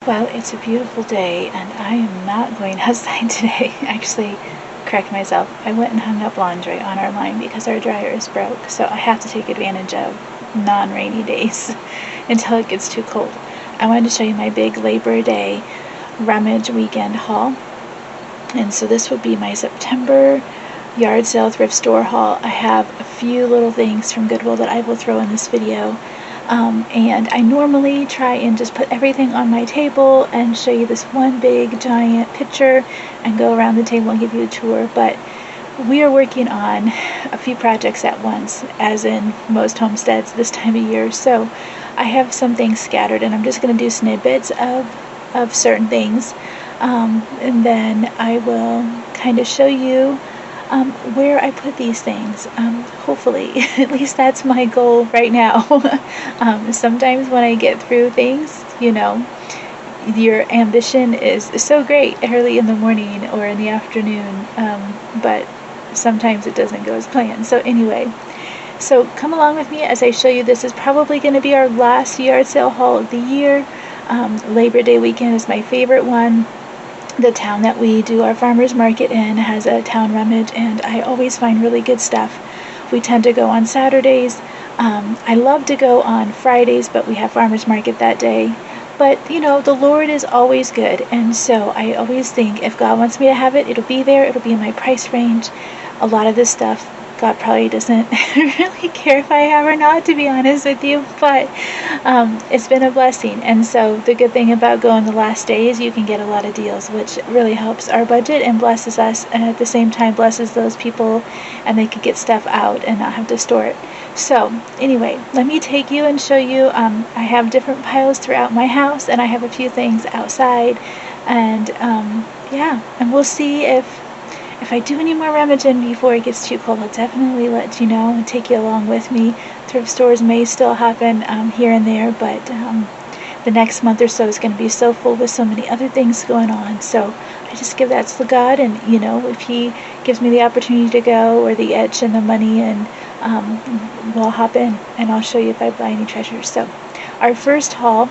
Well, it's a beautiful day and I am not going outside today. Actually, correct myself. I went and hung up laundry on our line because our dryer is broke, so I have to take advantage of non-rainy days until it gets too cold. I wanted to show you my big Labor Day rummage weekend haul. And so this would be my September yard sale thrift store haul. I have a few little things from Goodwill that I will throw in this video. And I normally try and just put everything on my table and show you this one big giant picture and go around the table and give you a tour, but we are working on a few projects at once, as in most homesteads this time of year, so I have some things scattered and I'm just going to do snippets of certain things, and then I will kind of show you where I put these things. Hopefully, at least that's my goal right now. Sometimes when I get through things, your ambition is so great early in the morning or in the afternoon, but sometimes it doesn't go as planned. So anyway, so come along with me as I show you. This is probably going to be our last yard sale haul of the year. Labor Day weekend is my favorite one. The town that we do our farmers market in has a town rummage, and I always find really good stuff. We tend to go on Saturdays. I love to go on Fridays, but we have farmers market that day. But the Lord is always good, and so I always think if God wants me to have it, it'll be there. It'll be in my price range. A lot of this stuff God probably doesn't really care if I have or not, to be honest with you, but it's been a blessing. And so the good thing about going the last day is you can get a lot of deals, which really helps our budget and blesses us, and at the same time blesses those people, and they can get stuff out and not have to store it. So anyway, let me take you and show you. I have different piles throughout my house, and I have a few things outside, and yeah, and we'll see if I do any more rummaging before it gets too cold. I'll definitely let you know and take you along with me. Thrift stores may still happen here and there, but the next month or so is going to be so full with so many other things going on. So I just give that to God, and if He gives me the opportunity to go, or the itch and the money, and we'll hop in and I'll show you if I buy any treasures. So our first haul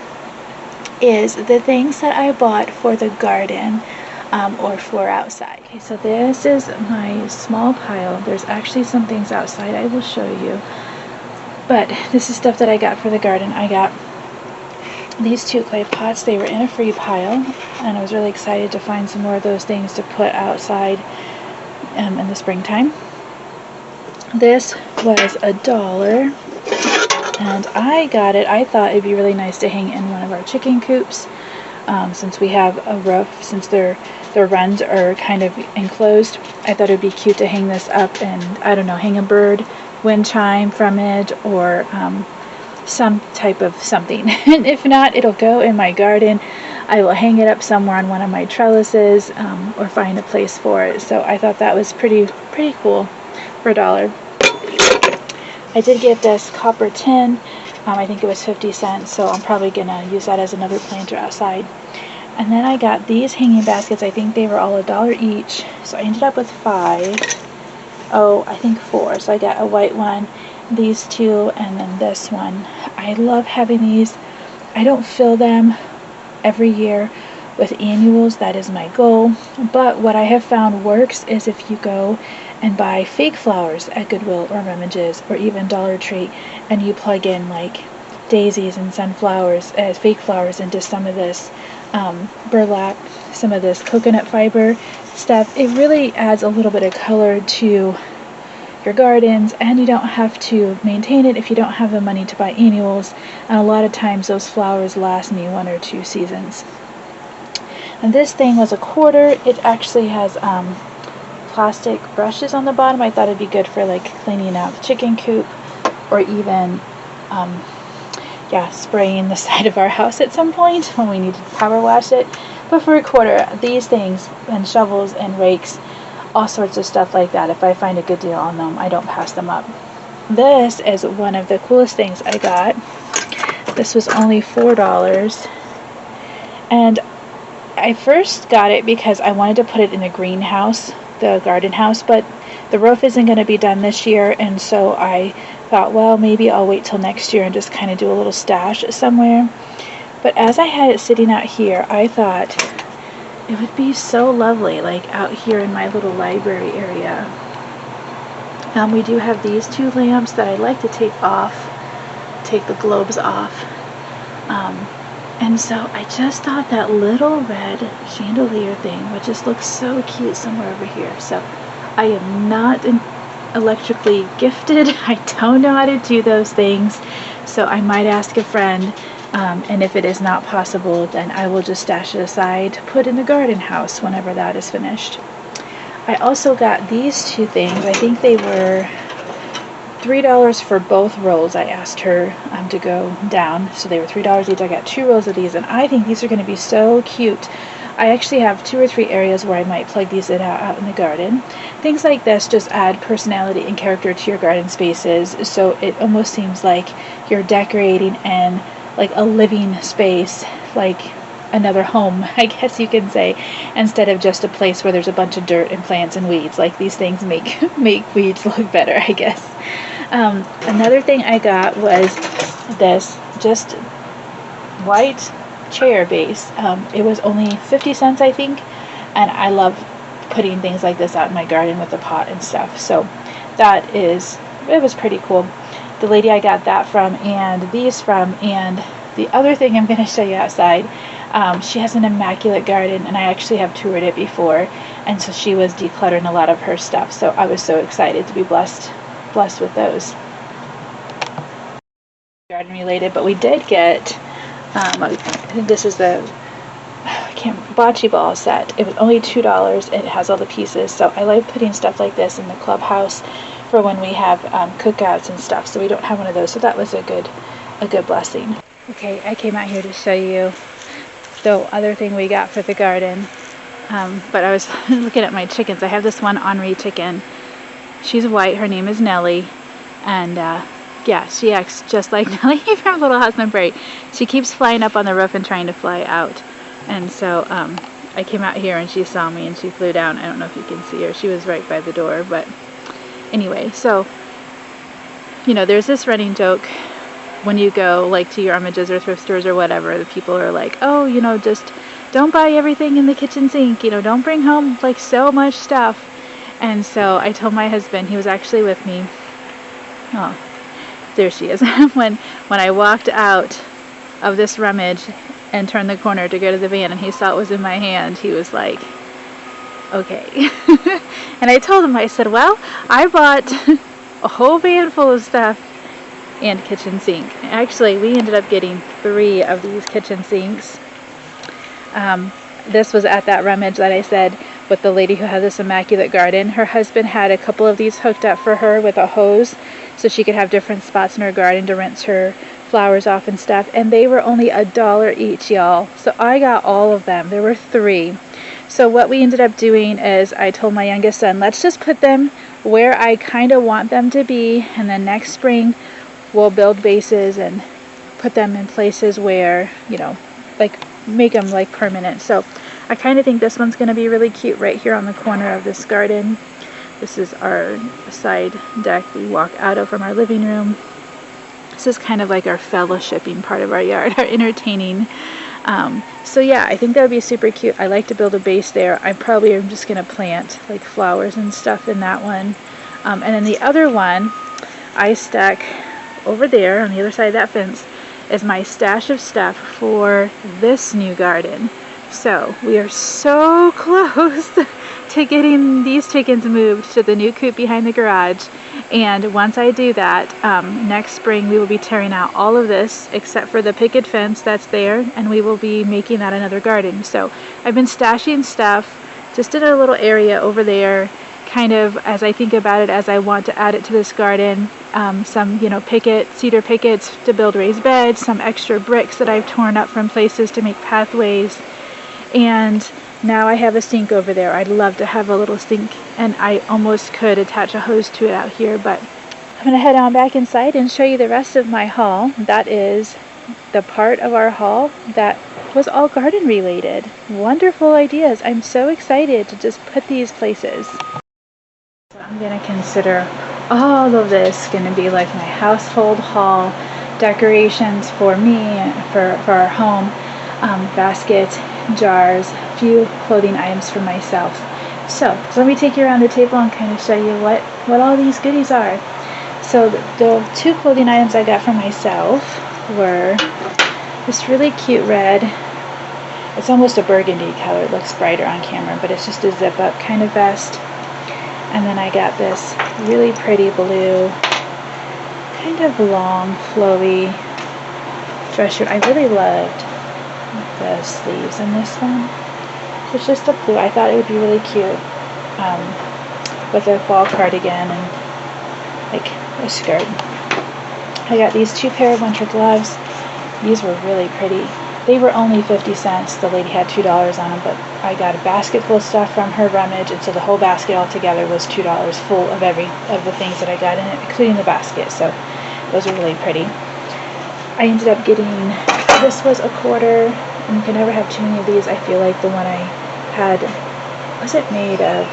is the things that I bought for the garden. Or for outside. Okay, so this is my small pile. There's actually some things outside I will show you, but this is stuff that I got for the garden. I got these 2 clay pots. They were in a free pile, and I was really excited to find some more of those things to put outside in the springtime. This was $1, and I got it. I thought it'd be really nice to hang in one of our chicken coops. Since we have a roof, since their runs are kind of enclosed, I thought it would be cute to hang this up and, I don't know, hang a bird wind chime from it, or some type of something. And if not, it'll go in my garden. I will hang it up somewhere on one of my trellises, or find a place for it. So I thought that was pretty cool for $1. I did get this copper tin. I think it was 50 cents, so I'm probably going to use that as another planter outside. And then I got these hanging baskets. I think they were all $1 each, so I ended up with 5. Oh, I think 4. So I got a white one, these 2, and then this one. I love having these. I don't fill them every year with annuals. That is my goal. But what I have found works is if you go and buy fake flowers at Goodwill or Rummages or even Dollar Tree, and you plug in like daisies and sunflowers as fake flowers into some of this burlap, some of this coconut fiber stuff, it really adds a little bit of color to your gardens, and you don't have to maintain it if you don't have the money to buy annuals, and a lot of times those flowers last me 1 or 2 seasons. And this thing was $1. It actually has plastic brushes on the bottom. I thought it'd be good for like cleaning out the chicken coop, or even spraying the side of our house at some point when we need to power wash it. But for $1, these things, and shovels and rakes, all sorts of stuff like that, if I find a good deal on them, I don't pass them up. This is one of the coolest things I got. This was only $4, and I first got it because I wanted to put it in the greenhouse, the garden house, but the roof isn't going to be done this year, and so I thought, well, maybe I'll wait till next year and just kind of do a little stash somewhere. But as I had it sitting out here, I thought it would be so lovely, like out here in my little library area. We do have these two lamps that I like to take the globes off. And so I just thought that little red chandelier thing would just look so cute somewhere over here. So I am not electrically gifted. I don't know how to do those things. So I might ask a friend. And if it is not possible, then I will just stash it aside to put in the garden house whenever that is finished. I also got these two things. I think they were $3 for both rolls. I asked her to go down, so they were $3 each. I got 2 rolls of these, and I think these are going to be so cute. I actually have 2 or 3 areas where I might plug these out in the garden. Things like this just add personality and character to your garden spaces, so it almost seems like you're decorating in like a living space, like another home, I guess you can say, instead of just a place where there's a bunch of dirt and plants and weeds. Like these things make weeds look better, I guess. Another thing I got was this just white chair base. It was only 50 cents, I think, and I love putting things like this out in my garden with the pot and stuff. So it was pretty cool. The lady I got that from and these from, and the other thing I'm going to show you outside, she has an immaculate garden, and I actually have toured it before, and so she was decluttering a lot of her stuff, so I was so excited to be blessed with those. Garden related, but we did get, I think this is the bocce ball set. It was only $2 and it has all the pieces, so I like putting stuff like this in the clubhouse for when we have cookouts and stuff, so we don't have one of those, so that was a good blessing. Okay, I came out here to show you the other thing we got for the garden, but I was looking at my chickens. I have this one Henri chicken. She's white, her name is Nellie, and yeah, she acts just like Nellie from Little House on Prairie. She keeps flying up on the roof and trying to fly out, and so I came out here and she saw me and she flew down. I don't know if you can see her. She was right by the door, but anyway, so there's this running joke when you go like to your rummages or thrift stores or whatever. The people are like, oh, just don't buy everything in the kitchen sink, don't bring home like so much stuff. And so I told my husband, he was actually with me, oh, there she is, when I walked out of this rummage and turned the corner to go to the van and he saw it was in my hand, he was like, okay. And I told him, I said, well, I bought a whole van full of stuff and kitchen sink. Actually, we ended up getting 3 of these kitchen sinks. This was at that rummage that I said with the lady who had this immaculate garden. Her husband had a couple of these hooked up for her with a hose so she could have different spots in her garden to rinse her flowers off and stuff, and they were only $1 each, y'all. So I got all of them. There were 3. So what we ended up doing is I told my youngest son, let's just put them where I kind of want them to be, and then next spring we'll build bases and put them in places where, like make them like permanent. So I kind of think this one's going to be really cute right here on the corner of this garden. This is our side deck we walk out of from our living room. This is kind of like our fellowshipping part of our yard, our entertaining. So yeah, I think that would be super cute. I like to build a base there. I probably am just going to plant like flowers and stuff in that one. And then the other one I stuck over there on the other side of that fence is my stash of stuff for this new garden. So we are so close to getting these chickens moved to the new coop behind the garage, and once I do that, next spring we will be tearing out all of this except for the picket fence that's there, and we will be making that another garden. So I've been stashing stuff just in a little area over there, kind of as I think about it, as I want to add it to this garden. Some cedar pickets to build raised beds, some extra bricks that I've torn up from places to make pathways, and now I have a sink over there. I'd love to have a little sink, and I almost could attach a hose to it out here, but I'm going to head on back inside and show you the rest of my haul. That is the part of our haul that was all garden related. Wonderful ideas. I'm so excited to just put these places. So I'm going to consider all of this going to be like my household haul decorations for me, for our home, basket, jars, a few clothing items for myself. So let me take you around the table and kind of show you what all these goodies are. So the 2 clothing items I got for myself were this really cute red, it's almost a burgundy color, it looks brighter on camera, but it's just a zip up kind of vest. And then I got this really pretty blue, kind of long, flowy dress shirt. I really loved the sleeves in this one. It's just a blue. I thought it would be really cute with a fall cardigan and like a skirt. I got these 2 pair of winter gloves. These were really pretty. They were only 50 cents. The lady had $2 on them, but I got a basket full of stuff from her rummage, and so the whole basket altogether was $2 full of the things that I got in it, including the basket. So those are really pretty. I ended up getting, this was a quarter, and you can never have too many of these. I feel like the one I had, was it made of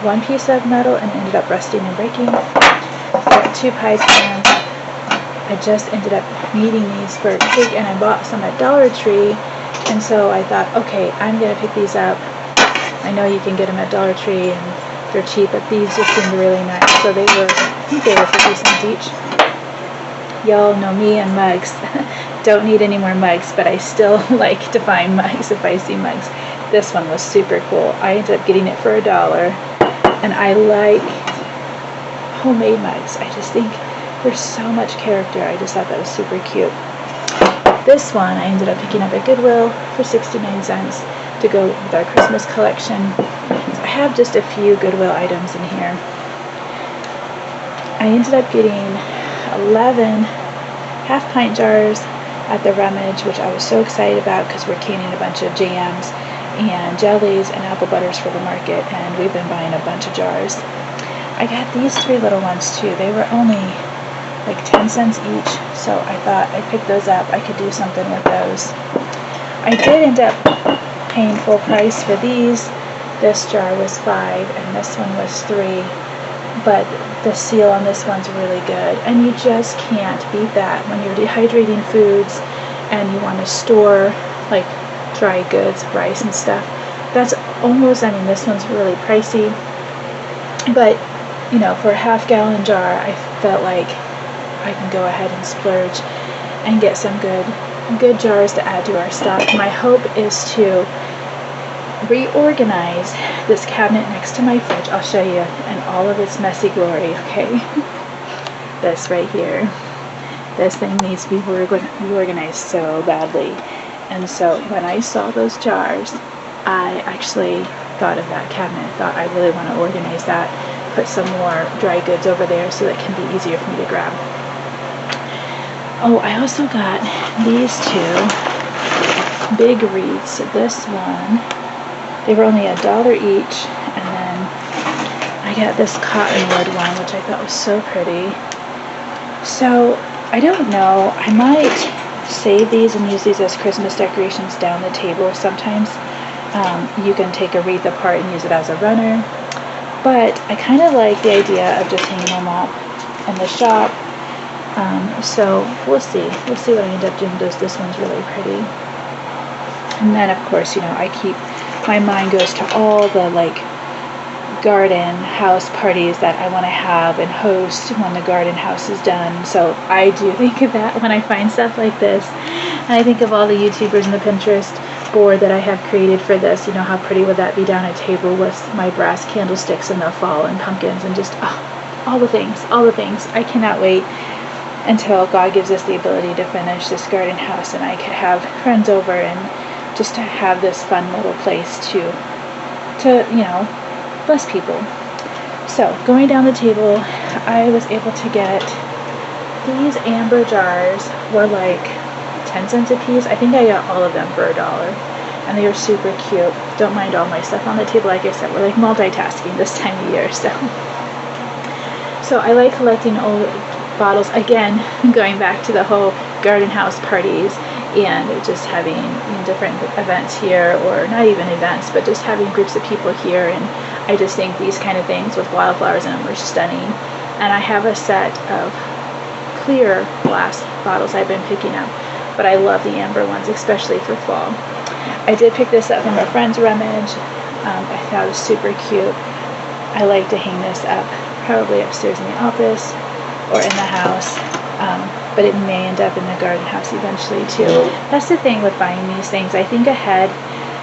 1 piece of metal and ended up rusting and breaking? I got 2 pie pans. I just ended up needing these for cake, and I bought some at Dollar Tree, and so I thought, okay, I'm going to pick these up. I know you can get them at Dollar Tree and they're cheap, but these just seemed really nice. So they were, I think they were 50 cents each. Y'all know me and mugs. Don't need any more mugs, but I still like to find mugs if I see mugs. This one was super cool. I ended up getting it for $1, and I like homemade mugs. I just think there's so much character. I just thought that was super cute. This one I ended up picking up at Goodwill for 69 cents to go with our Christmas collection. So I have just a few Goodwill items in here. I ended up getting 11 half-pint jars at the rummage, which I was so excited about because we're canning a bunch of jams and jellies and apple butters for the market, and we've been buying a bunch of jars. I got these 3 little ones too. They were only like 10 cents each, so I thought I'd pick those up. I could do something with those. I did end up paying full price for these. This jar was $5 and this one was $3, but the seal on this one's really good, and you just can't beat that when you're dehydrating foods and you want to store like dry goods, rice and stuff. That's almost, I mean, this one's really pricey, but you know, for a half-gallon jar, I felt like I can go ahead and splurge and get some good jars to add to our stock. My hope is to reorganize this cabinet next to my fridge. I'll show you in all of its messy glory, okay? This right here. This thing needs to be reorganized so badly. And so when I saw those jars, I actually thought of that cabinet. I thought I really want to organize that, put some more dry goods over there so that it can be easier for me to grab. Oh, I also got these 2 big wreaths. This one, they were only $1 each, and then I got this cottonwood one, which I thought was so pretty. So I don't know, I might save these and use these as Christmas decorations down the table. Sometimes you can take a wreath apart and use it as a runner, but I kind of like the idea of just hanging them up in the shop. So we'll see what I end up doing. This one's really pretty. And then of course, you know, my mind goes to all the like garden house parties that I want to have and host when the garden house is done. So I do think of that when I find stuff like this, and I think of all the YouTubers and the Pinterest board that I have created for this. You know, how pretty would that be down a table with my brass candlesticks in the fall and pumpkins and just all the things. I cannot wait until God gives us the ability to finish this garden house and I could have friends over and just to have this fun little place to you know, bless people. So going down the table, I was able to get these amber jars. Were like 10 cents a piece. I think I got all of them for $1, and they are super cute. Don't mind all my stuff on the table. Like I said, we're like multitasking this time of year, so I like collecting old bottles. Again, going back to the whole garden house parties and just having different events here, or not even events, but just having groups of people here. And I just think these kind of things with wildflowers in them are stunning. And I have a set of clear glass bottles I've been picking up, but I love the amber ones, especially for fall. I did pick this up from a friend's rummage. I thought it was super cute. I like to hang this up, probably upstairs in the office or in the house, but it may end up in the garden house eventually too. That's the thing with buying these things. I think ahead,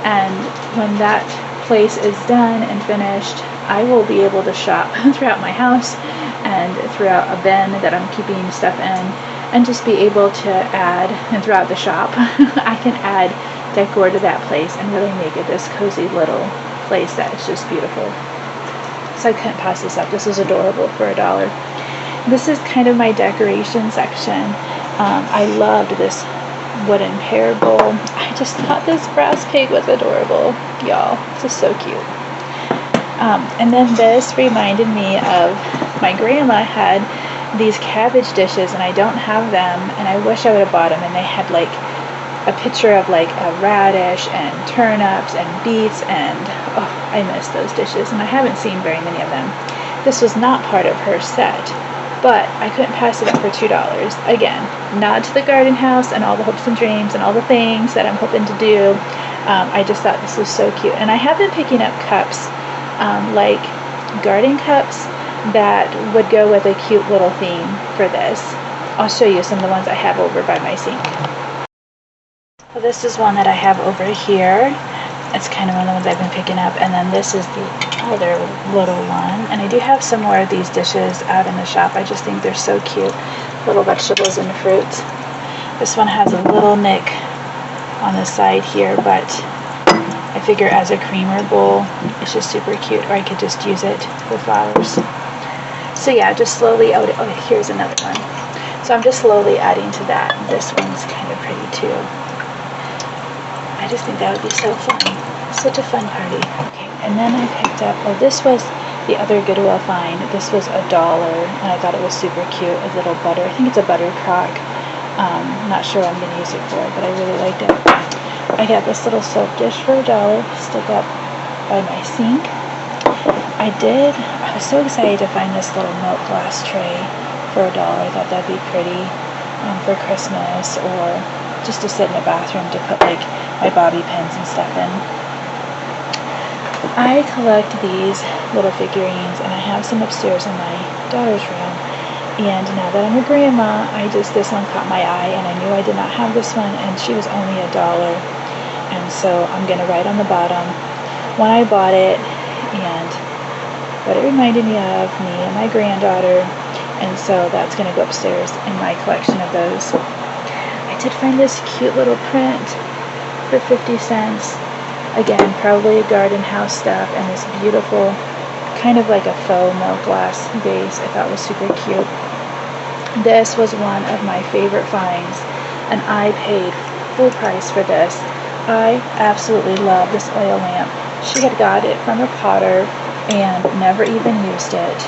and when that place is done and finished, I will be able to shop throughout my house and throughout a bin that I'm keeping stuff in, and just be able to add, and throughout the shop, I can add decor to that place and really make it this cozy little place that is just beautiful. So I couldn't pass this up. This was adorable for $1. This is kind of my decoration section. I loved this wooden pear bowl. I just thought this brass pig was adorable, y'all. This is so cute. And then this reminded me of my grandma had these cabbage dishes, and I don't have them, and I wish I would have bought them. And they had like a picture of like a radish and turnips and beets, and oh, I miss those dishes, and I haven't seen very many of them. This was not part of her set, but I couldn't pass it up for $2. Again, nod to the garden house and all the hopes and dreams and all the things that I'm hoping to do. I just thought this was so cute. And I have been picking up cups, like garden cups, that would go with a cute little theme for this. I'll show you some of the ones I have over by my sink. Well, this is one that I have over here. It's kind of one of the ones I've been picking up, and then this is the other little one. And I do have some more of these dishes out in the shop. I just think they're so cute, little vegetables and fruits. This one has a little nick on the side here, but I figure as a creamer bowl, it's just super cute, or I could just use it for flowers. So yeah, just slowly, oh, here's another one. So I'm just slowly adding to that. This one's kind of pretty too. I just think that would be so fun. Such a fun party. Okay, and then I picked up, oh, this was the other Goodwill find. This was $1, and I thought it was super cute. A little butter, I think it's a butter crock. Not sure what I'm going to use it for, but I really liked it. I got this little soap dish for $1, stick up by my sink. I was so excited to find this little milk glass tray for $1. I thought that'd be pretty for Christmas, or just to sit in the bathroom to put like my bobby pins and stuff in. I collect these little figurines, and I have some upstairs in my daughter's room. And now that I'm a grandma, this one caught my eye, and I knew I did not have this one, and she was only $1. And so I'm gonna write on the bottom when I bought it and what it reminded me of, me and my granddaughter. And so that's gonna go upstairs in my collection of those. I did find this cute little print for 50 cents. Again, probably a garden house stuff, and this beautiful, kind of like a faux milk glass vase. I thought was super cute. This was one of my favorite finds, and I paid full price for this. I absolutely love this oil lamp. She had got it from a potter and never even used it.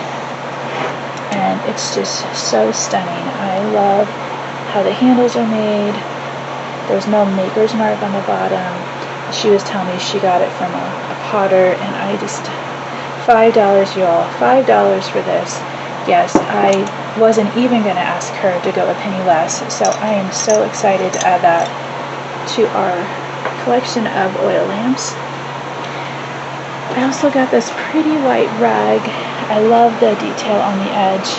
And it's just so stunning. I love how the handles are made. There's no maker's mark on the bottom. She was telling me she got it from a potter, and I just, $5, y'all, $5 for this. Yes, I wasn't even going to ask her to go a penny less, so I am so excited to add that to our collection of oil lamps. I also got this pretty white rug. I love the detail on the edge.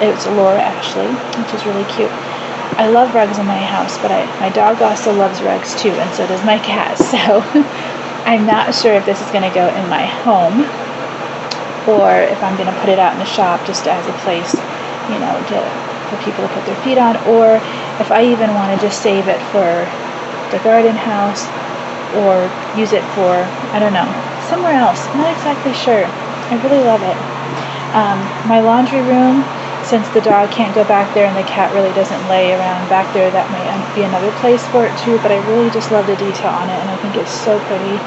It's Laura Ashley, which is really cute. I love rugs in my house, but my dog also loves rugs too, and so does my cat. So I'm not sure if this is going to go in my home, or if I'm going to put it out in the shop just as a place, for people to put their feet on, or if I even want to just save it for the garden house, or use it for, I don't know, somewhere else. I'm not exactly sure. I really love it. My laundry room, since the dog can't go back there and the cat really doesn't lay around back there, that might be another place for it too, but I really just love the detail on it, and I think it's so pretty.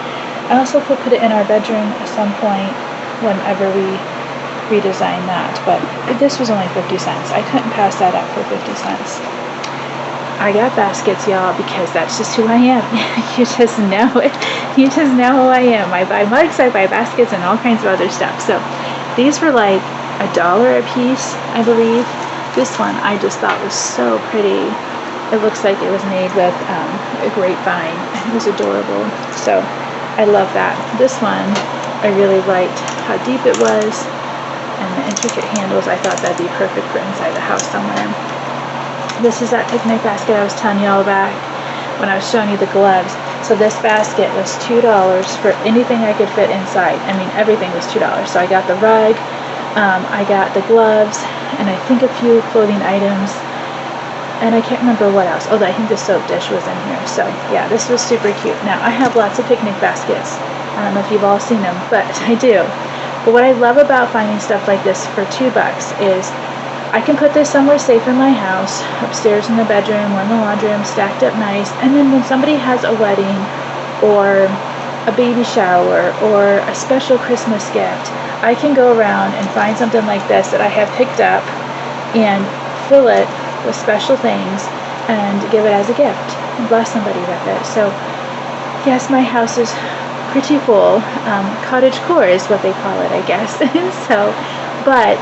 I also could put it in our bedroom at some point whenever we redesign that, but this was only 50 cents. I couldn't pass that up for 50 cents. I got baskets, y'all, because that's just who I am. You just know it. You just know who I am. I buy mugs, I buy baskets, and all kinds of other stuff. So these were like $1 a piece, I believe. This one I just thought was so pretty. It looks like it was made with a grapevine, and it was adorable. So I love that. This one I really liked how deep it was and the intricate handles. I thought that'd be perfect for inside the house somewhere. This is that picnic basket I was telling you all about when I was showing you the gloves. So this basket was $2 for anything I could fit inside. I mean, everything was $2. So I got the rug, I got the gloves, and I think a few clothing items, and I can't remember what else. Oh, I think the soap dish was in here. So yeah, this was super cute. Now I have lots of picnic baskets. I don't know if you've all seen them, but I do. But what I love about finding stuff like this for $2 is I can put this somewhere safe in my house, upstairs in the bedroom or in the laundry room, stacked up nice. And then when somebody has a wedding or a baby shower or a special Christmas gift, I can go around and find something like this that I have picked up and fill it with special things and give it as a gift and bless somebody with it. So yes, my house is pretty full. Cottage core is what they call it, I guess. So, but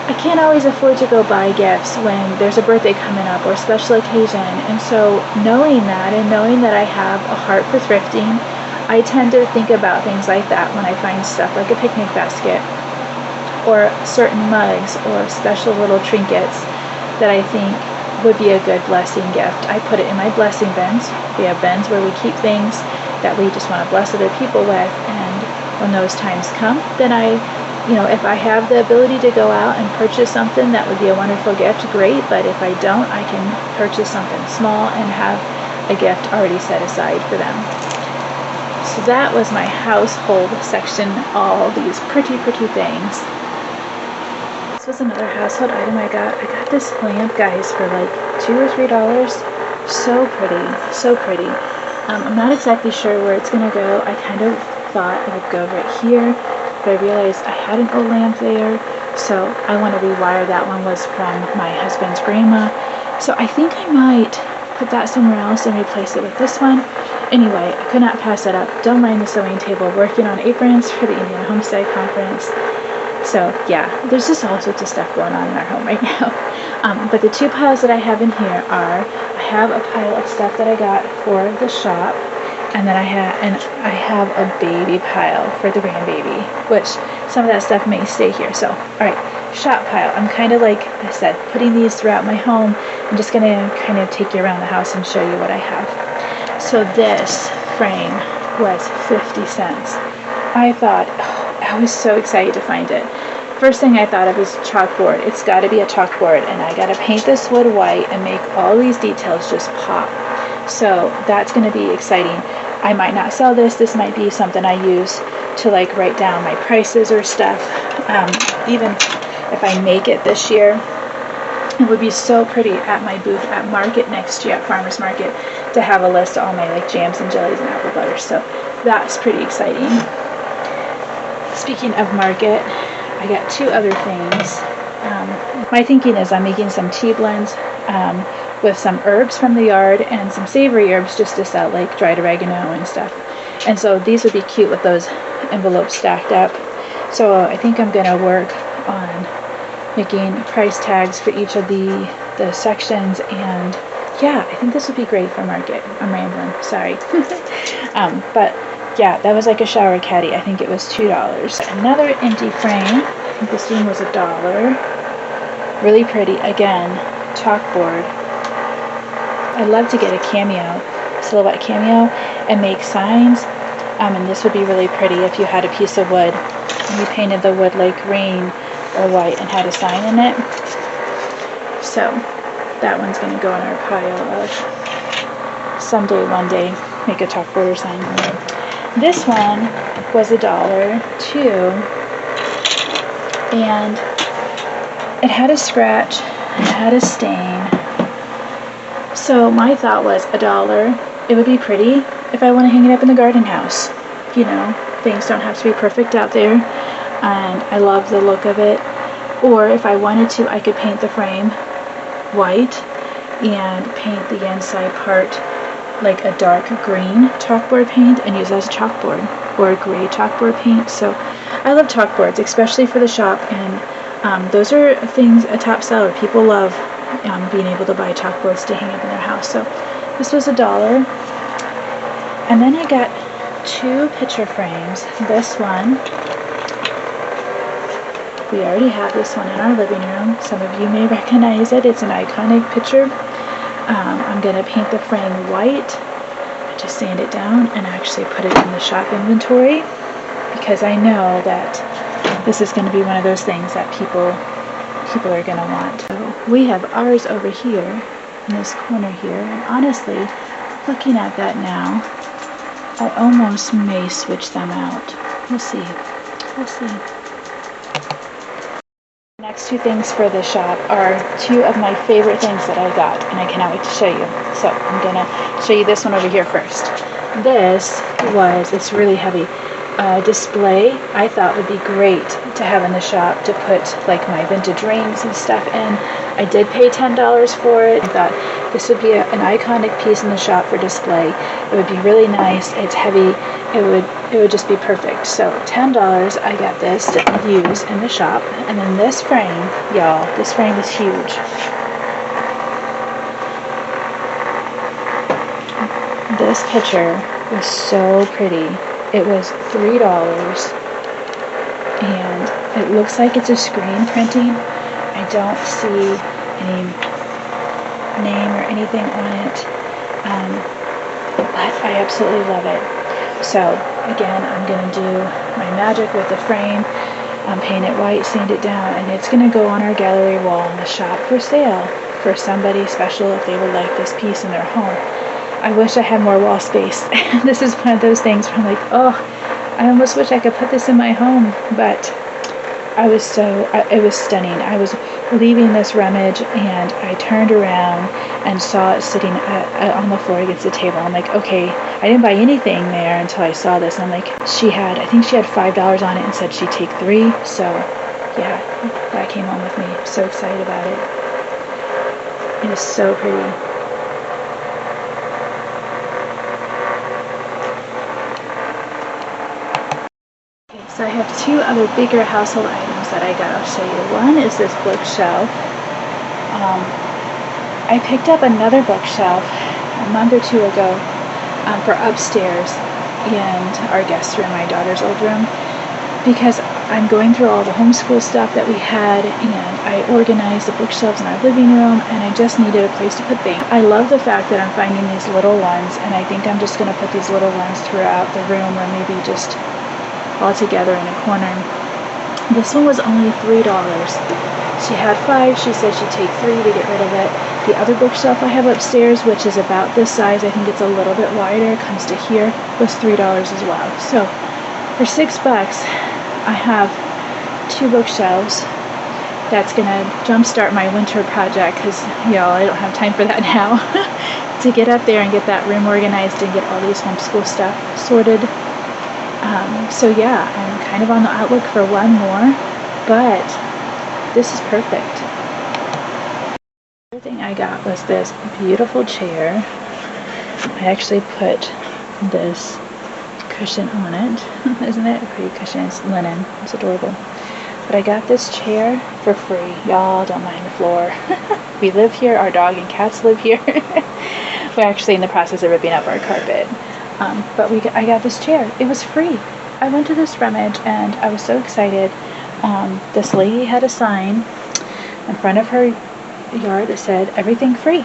I can't always afford to go buy gifts when there's a birthday coming up or a special occasion. And so knowing that and knowing that I have a heart for thrifting, I tend to think about things like that when I find stuff like a picnic basket or certain mugs or special little trinkets that I think would be a good blessing gift. I put it in my blessing bins. We have bins where we keep things that we just want to bless other people with, and when those times come, then if I have the ability to go out and purchase something that would be a wonderful gift, great, but if I don't, I can purchase something small and have a gift already set aside for them. So that was my household section, all these pretty things. This was another household item I got. I got this lamp, guys, for like $2 or $3. So pretty, so pretty. I'm not exactly sure where it's gonna go. I kind of thought it would go right here, but I realized I had an old lamp there, so I want to rewire that one. Was from my husband's grandma, so I think I might put that somewhere else and replace it with this one. Anyway, I could not pass that up. Don't mind the sewing table, working on aprons for the Indian Homestead Conference. So yeah, there's just all sorts of stuff going on in our home right now. But the two piles that I have in here are, I have a pile of stuff that I got for the shop, and then I have a baby pile for the grandbaby, which some of that stuff may stay here. So, all right, shop pile. I'm kind of like I said, putting these throughout my home. I'm just gonna kind of take you around the house and show you what I have. So this frame was 50 cents. I thought, I was so excited to find it. First thing I thought of was chalkboard. It's got to be a chalkboard, and I got to paint this wood white and make all these details just pop. So that's going to be exciting. I might not sell this. This might be something I use to like write down my prices or stuff. Even if I make it this year, it would be so pretty at my booth at market next year, at Farmers Market, to have a list of all my like jams and jellies and apple butter. So that's pretty exciting. Speaking of market, I got two other things. My thinking is I'm making some tea blends with some herbs from the yard and some savory herbs just to sell, like dried oregano and stuff. And so these would be cute with those envelopes stacked up. So I think I'm going to work on making price tags for each of the sections, and yeah, I think this would be great for market. I'm rambling, sorry. But yeah, that was like a shower caddy. I think it was $2. Another empty frame. I think this one was $1. Really pretty. Again, chalkboard. I'd love to get a cameo, silhouette cameo, and make signs. And this would be really pretty if you had a piece of wood and you painted the wood like green or white and had a sign in it. So that one's going to go in our pile of someday, one day, make a chalkboard or sign. This one was $1 too, and it had a scratch, it had a stain. So my thought was $1. It would be pretty if I want to hang it up in the garden house. You know, things don't have to be perfect out there, and I love the look of it. Or if I wanted to, I could paint the frame white and paint the inside part like a dark green chalkboard paint and use it as a chalkboard, or a gray chalkboard paint. So I love chalkboards, especially for the shop, and Those are things, a top seller. People love being able to buy chalkboards to hang up in their house. So this was $1. And then I got 2 picture frames. This one, we already have this one in our living room. Some of you may recognize it. It's an iconic picture. I'm going to paint the frame white. I just sand it down and actually put it in the shop inventory because I know that this is going to be one of those things that people are going to want. So we have ours over here in this corner here, and honestly, looking at that now, I almost may switch them out. We'll see. We'll see. The next 2 things for the shop are 2 of my favorite things that I got, and I cannot wait to show you. So I'm going to show you this one over here first. It's really heavy. Display I thought would be great to have in the shop to put like my vintage rings and stuff in. I did pay $10 for it. I thought this would be an iconic piece in the shop for display. It would be really nice. It's heavy. It would just be perfect. So $10, I got this to use in the shop. And then this frame, y'all, this frame is huge. This picture was so pretty. It was $3, and it looks like it's a screen printing. I don't see any name or anything on it, but I absolutely love it. So again, I'm going to do my magic with the frame, paint it white, sand it down, and it's going to go on our gallery wall in the shop for sale for somebody special if they would like this piece in their home. I wish I had more wall space. This is one of those things where I'm like, oh, I almost wish I could put this in my home, but it was stunning. I was leaving this rummage and I turned around and saw it sitting on the floor against the table. I'm like, okay, I didn't buy anything there until I saw this. And I'm like, I think she had $5 on it and said she'd take 3. So yeah, that came home with me. I'm so excited about it. It is so pretty. So I have 2 other bigger household items that I got. I'll show you. One is this bookshelf. I picked up another bookshelf a month or 2 ago for upstairs in our guest room, my daughter's old room, because I'm going through all the homeschool stuff that we had, and I organized the bookshelves in our living room, and I just needed a place to put things. I love the fact that I'm finding these little ones, and I think I'm just going to put these little ones throughout the room, or maybe just all together in a corner. This one was only $3. She had 5. She said she'd take 3 to get rid of it. The other bookshelf I have upstairs, which is about this size, I think it's a little bit wider, comes to here, was $3 as well. So for $6, I have 2 bookshelves. That's gonna jumpstart my winter project because, y'all, I don't have time for that now. To get up there and get that room organized and get all these homeschool stuff sorted. So yeah, I'm kind of on the outlook for 1 more, but this is perfect. The other thing I got was this beautiful chair. I actually put this cushion on it. Isn't it a pretty cushion? It's linen. It's adorable. But I got this chair for free. Y'all don't mind the floor. We live here. Our dog and cats live here. We're actually in the process of ripping up our carpet. But I got this chair. It was free. I went to this rummage and I was so excited. This lady had a sign in front of her yard that said everything free.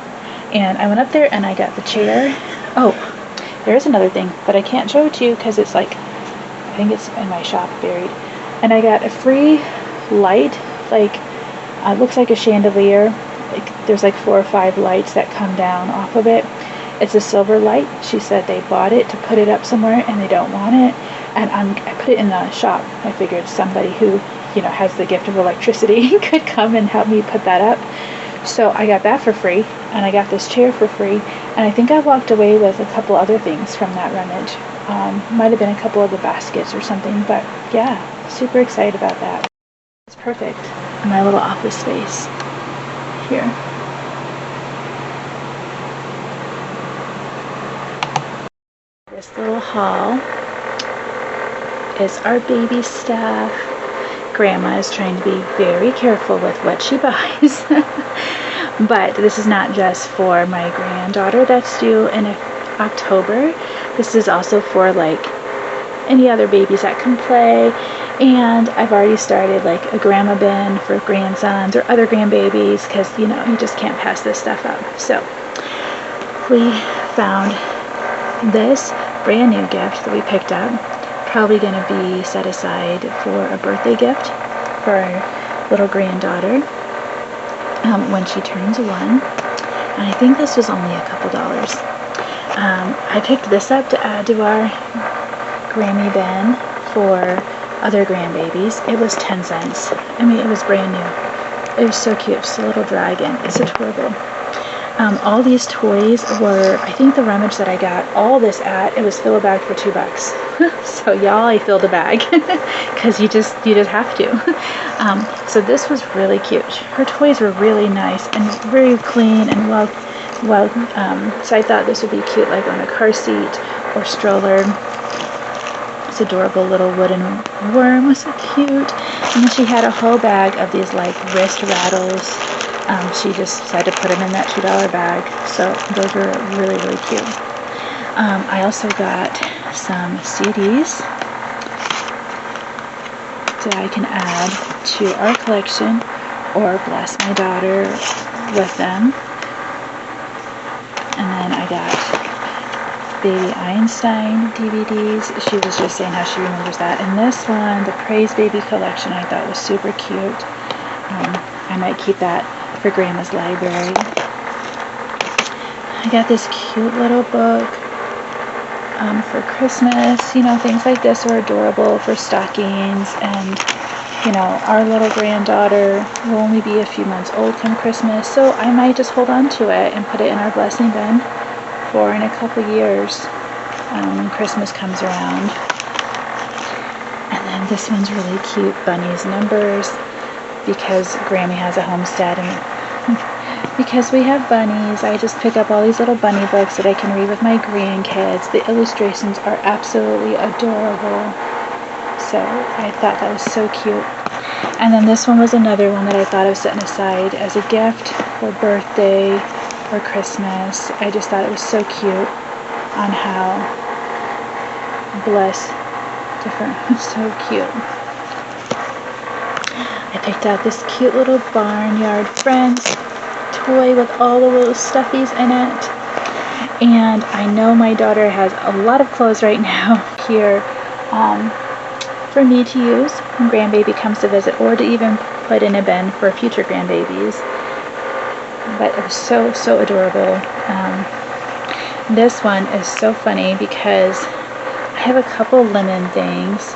And I went up there and I got the chair. Oh, there's another thing, but I can't show it to you because it's like, I think it's in my shop buried. And I got a free light, like, looks like a chandelier. Like, there's like 4 or 5 lights that come down off of it. It's a silver light. She said they bought it to put it up somewhere and they don't want it. And I put it in the shop. I figured somebody who, has the gift of electricity could come and help me put that up. So I got that for free, and I got this chair for free, and I think I walked away with a couple other things from that rummage. Might have been a couple of the baskets or something, but yeah, super excited about that. It's perfect in my little office space here. This little haul is our baby stuff. Grandma is trying to be very careful with what she buys. But this is not just for my granddaughter that's due in October. This is also for like any other babies that can play. And I've already started like a grandma bin for grandsons or other grandbabies, because you know, you just can't pass this stuff up. So we found this brand new gift that we picked up, probably going to be set aside for a birthday gift for our little granddaughter when she turns 1. And I think this was only a couple dollars. I picked this up to add to our Grammy bin for other grandbabies. It was 10 cents. I mean, it was brand new. It was so cute. Just a little dragon. It's adorable. All these toys were, I think the rummage that I got all this at, it was fill a bag for $2. So y'all, I filled a bag because you just have to. So this was really cute. Her toys were really nice and very clean and well. So I thought this would be cute, like on a car seat or stroller. This adorable little wooden worm was so cute. And then she had a whole bag of these like wrist rattles. She just decided to put them in that $2 bag. So those were really, really cute. I also got some CDs that I can add to our collection or bless my daughter with them. And then I got Baby Einstein DVDs. She was just saying how she remembers that. And this one, the Praise Baby collection, I thought was super cute. I might keep that for Grandma's library. I got this cute little book for Christmas. You know, things like this are adorable for stockings. And, you know, our little granddaughter will only be a few months old come Christmas, so I might just hold on to it and put it in our blessing bin for in a couple years when Christmas comes around. And then this one's really cute, Bunny's Numbers, because Grammy has a homestead, and because we have bunnies, I just pick up all these little bunny books that I can read with my grandkids. The illustrations are absolutely adorable. So I thought that was so cute. And then this one was another one that I thought of setting aside as a gift for birthday or Christmas. I just thought it was so cute on how bless different, so cute. I picked out this cute little Barnyard Friends toy with all the little stuffies in it. And I know my daughter has a lot of clothes right now here for me to use when grandbaby comes to visit, or to even put in a bin for future grandbabies. But it was so, so adorable. This one is so funny because I have a couple lemon things,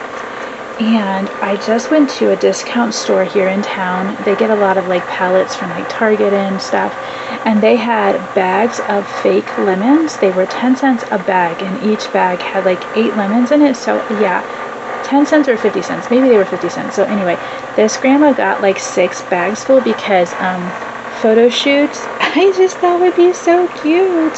and I just went to a discount store here in town. They get a lot of like pallets from like Target and stuff, and they had bags of fake lemons. They were 10 cents a bag, and each bag had like 8 lemons in it. So yeah, 10 cents or 50 cents. Maybe they were 50 cents. So anyway, this grandma got like 6 bags full because photo shoots, I just thought would be so cute.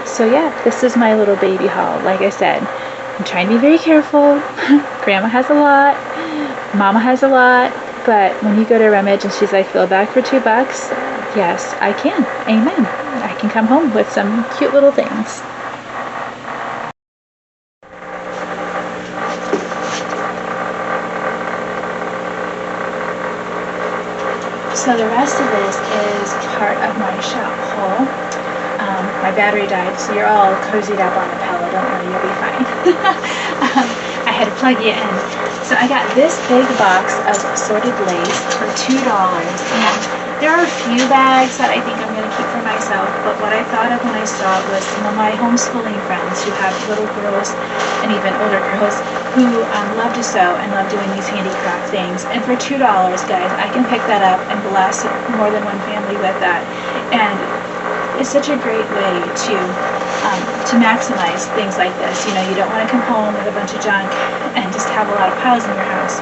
So yeah, this is my little baby haul. Like I said, I'm trying to be very careful. Grandma has a lot, Mama has a lot, but when you go to Rummage and she's like, fill a bag for $2, yes, I can. Amen. I can come home with some cute little things. So the rest of this is part of my shop haul. My battery died, so you're all cozied up on the pillow. Don't worry, you'll be fine. I had to plug you in. So I got this big box of assorted lace for $2. And there are a few bags that I think I'm going to keep for myself, but what I thought of when I saw it was some of my homeschooling friends who have little girls and even older girls who love to sew and love doing these handicraft things. And for $2, guys, I can pick that up and bless more than one family with that. And it's such a great way to maximize things like this. You know, you don't want to come home with a bunch of junk and just have a lot of piles in your house.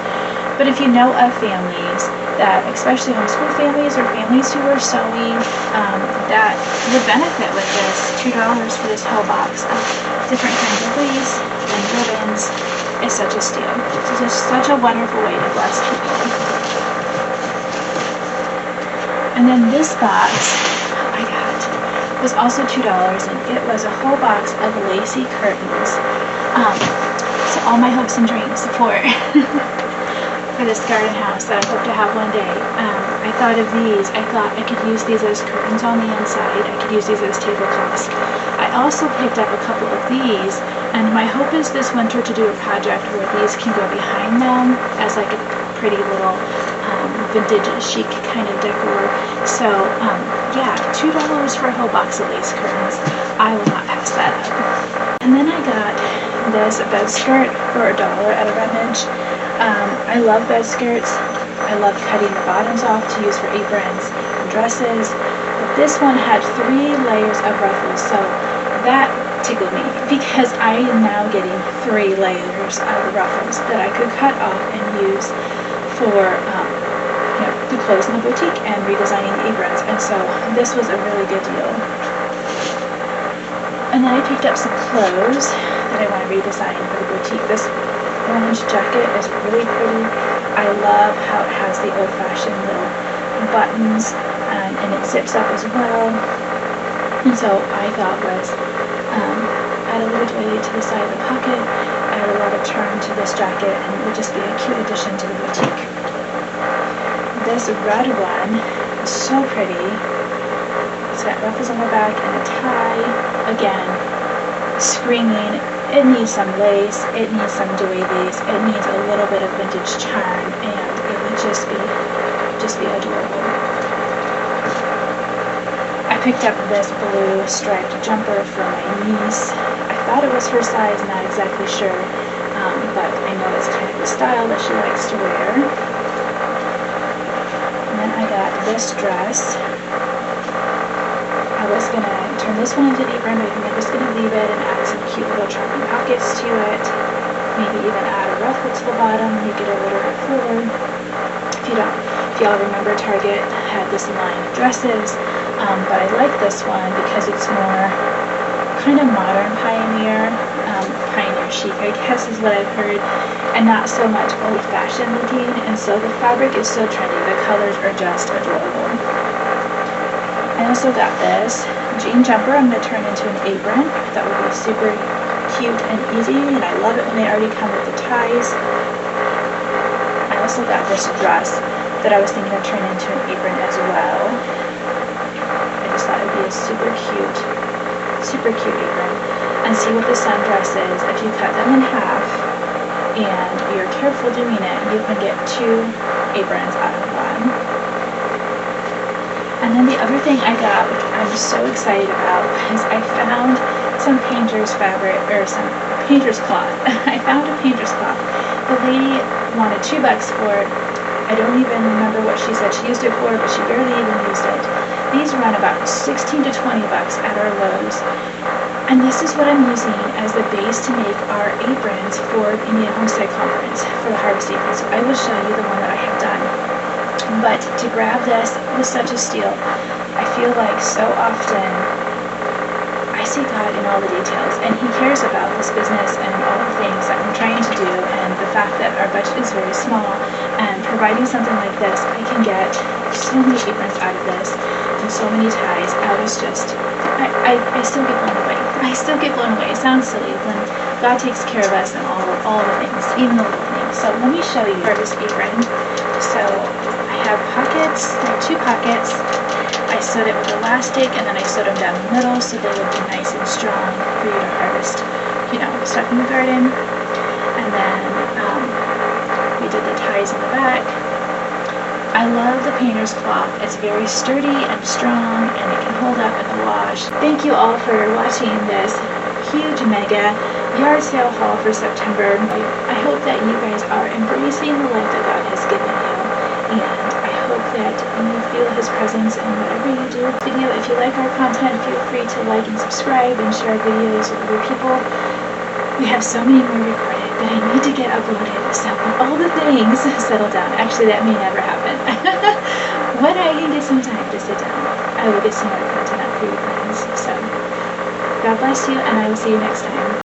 But if you know of families that, especially homeschool families or families who are sewing, that would benefit with this $2 for this whole box of different kinds of lace and ribbons is such a steal. It's just such a wonderful way to bless people. And then this box I got was also $2, and it was a whole box of lacy curtains. So all my hopes and dreams for for this garden house that I hope to have one day. I thought of these. I thought I could use these as curtains on the inside. I could use these as tablecloths. I also picked up a couple of these, and my hope is this winter to do a project where these can go behind them as like a pretty little vintage chic kind of decor. So yeah, $2 for a whole box of lace curtains. I will not pass that up. And then I got this bed skirt for $1 at a rummage. I love bed skirts. I love cutting the bottoms off to use for aprons and dresses. But this one had 3 layers of ruffles, so that tickled me because I am now getting 3 layers of ruffles that I could cut off and use for the clothes in the boutique and redesigning the aprons. And so this was a really good deal. And then I picked up some clothes that I want to redesign for the boutique. This orange jacket is really pretty. I love how it has the old-fashioned little buttons and it zips up as well. And so I thought was add a little doily to the side of the pocket, add a lot of charm to this jacket, and it would just be a cute addition to the boutique. This red one is so pretty. It's got ruffles on the back and a tie. Again, screaming. It needs some lace, it needs some doilies, it needs a little bit of vintage charm, and it would just be adorable. I picked up this blue striped jumper for my niece. I thought it was her size, not exactly sure, but I know it's kind of the style that she likes to wear. And then I got this dress. I was going to turn this one into an apron, but I think I'm just going to leave it and add some cute little charming pockets to it. Maybe even add a ruffle to the bottom, make it a little bit fuller. If y'all remember, Target had this line of dresses, but I like this one because it's more kind of modern pioneer chic, I guess is what I've heard, and not so much old-fashioned looking, and so the fabric is so trendy. The colors are just adorable. I also got this jean jumper I'm going to turn into an apron. That would be super cute and easy, and I love it when they already come with the ties. I also got this dress that I was thinking of turning into an apron as well. I just thought it would be a super cute apron. And see with the sundress is, if you cut them in half and you're careful doing it, you can get 2 aprons out of one. And then the other thing I got, which I'm so excited about, is I found some painter's fabric, or some painter's cloth. I found a painter's cloth. The lady wanted $2 for it. I don't even remember what she said she used it for, but she barely even used it. These run about $16 to $20 at our Lowe's. And this is what I'm using as the base to make our aprons for the Indian Homestead Conference for the harvest apron. So I will show you the one that I have done. But to grab this was such a steal. I feel like so often I see God in all the details, and He cares about this business and all the things that I'm trying to do, and the fact that our budget is very small, and providing something like this, I can get so many aprons out of this, and so many ties. I still get blown away. I still get blown away. It sounds silly when God takes care of us and all the things, even the little things. So let me show you this apron. So I have pockets. I have 2 pockets. I sewed it with elastic, and then I sewed them down the middle so they would be nice and strong for you to harvest, stuff in the garden. And then we did the ties in the back. I love the painter's cloth. It's very sturdy and strong, and it can hold up in the wash. Thank you all for watching this huge mega yard sale haul for September. I hope that you guys are embracing the life that God has given you, and I hope that you feel His presence in whatever you do. If you like our content, feel free to like and subscribe and share videos with other people. We have so many more recorded that I need to get uploaded, so when all the things settle down, actually that may never happen, when I can get some time to sit down, I will get some more content out for you friends. So God bless you, and I will see you next time.